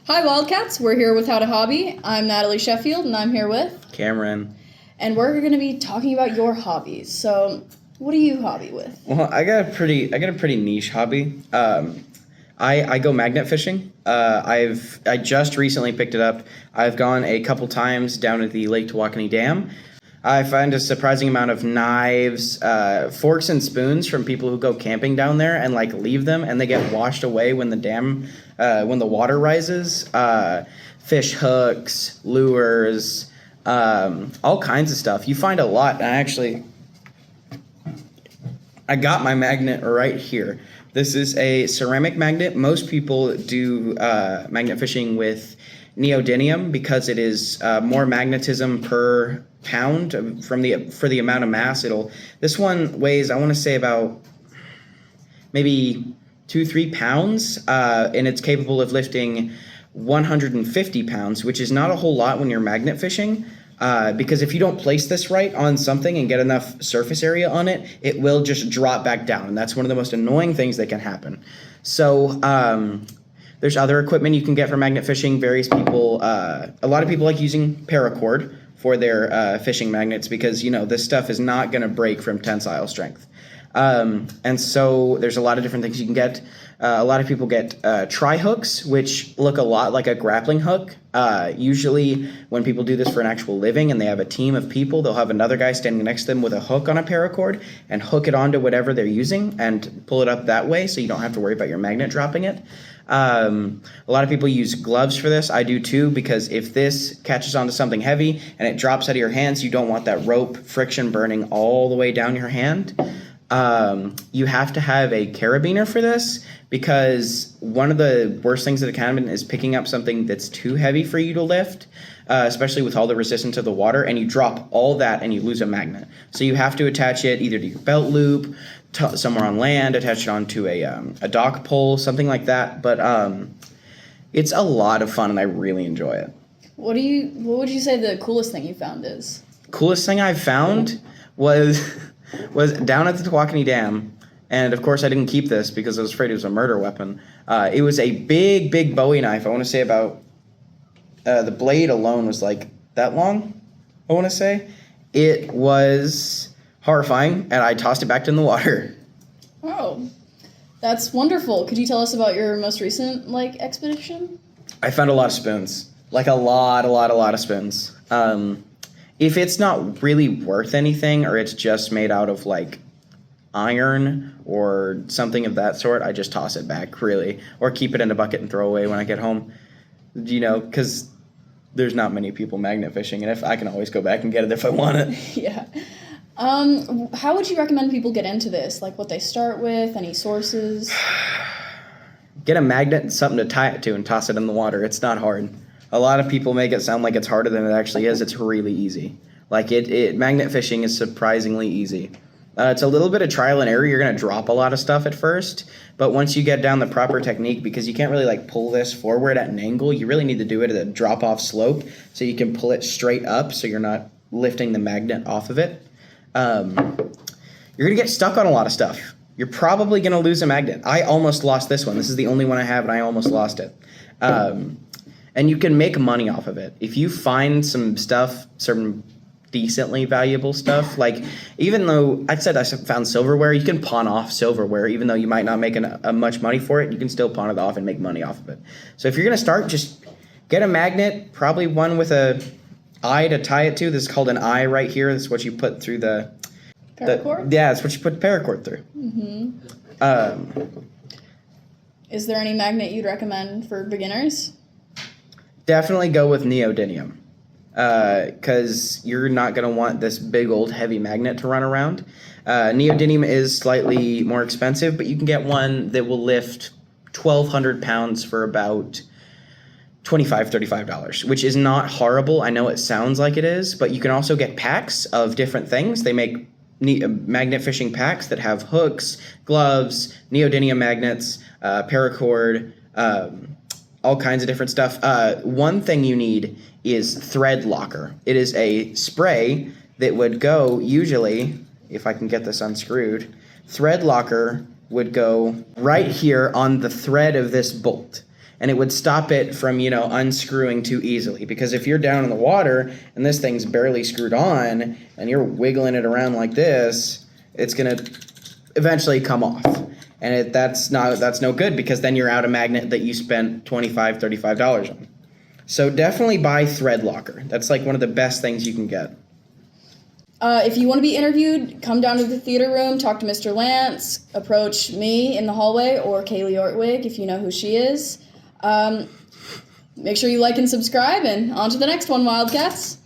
Hi, Wildcats. We're here with How to Hobby. I'm Natalie Sheffield, and I'm here with Cameron. And we're going to be talking about your hobbies. So, what do you hobby with? Well, I got a pretty niche hobby. I go magnet fishing. I just recently picked it up. I've gone a couple times down at the Lake Tawakoni Dam. I find a surprising amount of knives, forks and spoons from people who go camping down there and leave them, and they get washed away when when the water rises. Fish hooks, lures, all kinds of stuff. You find a lot. I got my magnet right here. This is a ceramic magnet. Most people do magnet fishing with neodymium because it is more magnetism per pound for the amount of mass. This one weighs, I want to say, about maybe 2-3 pounds, and it's capable of lifting 150 pounds, which is not a whole lot when you're magnet fishing. Because if you don't place this right on something and get enough surface area on it, it will just drop back down. And that's one of the most annoying things that can happen. So there's other equipment you can get for magnet fishing. A lot of people like using paracord for their fishing magnets because, this stuff is not going to break from tensile strength. And so there's a lot of different things you can get. A lot of people get tri hooks, which look a lot like a grappling hook. Usually when people do this for an actual living and they have a team of people, they'll have another guy standing next to them with a hook on a paracord and hook it onto whatever they're using and pull it up that way so you don't have to worry about your magnet dropping it. A lot of people use gloves for this. I do too, because if this catches onto something heavy and it drops out of your hands, you don't want that rope friction burning all the way down your hand. You have to have a carabiner for this because one of the worst things that can happen is picking up something that's too heavy for you to lift, especially with all the resistance of the water, and you drop all that and you lose a magnet. So you have to attach it either to your belt loop, somewhere on land, attach it onto a dock pole, something like that. But it's a lot of fun and I really enjoy it. What would you say the coolest thing you found is? Coolest thing I found was down at the Tawakoni Dam, and of course I didn't keep this because I was afraid it was a murder weapon. It was a big Bowie knife. I want to say about the blade alone was like that long, I want to say. It was horrifying, and I tossed it back in the water. Oh, that's wonderful. Could you tell us about your most recent expedition? I found a lot of spoons, a lot of spoons. If it's not really worth anything or it's just made out of iron or something of that sort, I just toss it back, really, or keep it in a bucket and throw away when I get home, because there's not many people magnet fishing, and if I can always go back and get it if I want it. Yeah. How would you recommend people get into this? What they start with, any sources? Get a magnet and something to tie it to and toss it in the water. It's not hard. A lot of people make it sound like it's harder than it actually is. It's really easy. Magnet fishing is surprisingly easy. It's a little bit of trial and error. You're going to drop a lot of stuff at first, but once you get down the proper technique, because you can't really pull this forward at an angle, you really need to do it at a drop-off slope so you can pull it straight up so you're not lifting the magnet off of it. You're going to get stuck on a lot of stuff. You're probably going to lose a magnet. I almost lost this one. This is the only one I have, and I almost lost it. And you can make money off of it. If you find some decently valuable stuff, even though I found silverware, you can pawn off silverware, even though you might not make much money for it, you can still pawn it off and make money off of it. So if you're going to start, just get a magnet, probably one with a eye to tie it to. This is called an eye right here. This is what you put through the paracord? Yeah, that's what you put the paracord through. Mm-hmm. Is there any magnet you'd recommend for beginners? Definitely go with neodymium, because you're not going to want this big old heavy magnet to run around. Neodymium is slightly more expensive, but you can get one that will lift 1,200 pounds for about $25, $35, which is not horrible. I know it sounds like it is, but you can also get packs of different things. They make magnet fishing packs that have hooks, gloves, neodymium magnets, paracord, all kinds of different stuff. One thing you need is thread locker. It is a spray that would go, usually, if I can get this unscrewed, thread locker would go right here on the thread of this bolt. and it would stop it from, unscrewing too easily. Because if you're down in the water and this thing's barely screwed on and you're wiggling it around like this, it's going to eventually come off. And that's no good, because then you're out a magnet that you spent $25, $35 on. So definitely buy thread locker. That's like one of the best things you can get. If you want to be interviewed, come down to the theater room, talk to Mr. Lance, approach me in the hallway, or Kaylee Ortwig if you know who she is. Make sure you like and subscribe, and on to the next one, Wildcats.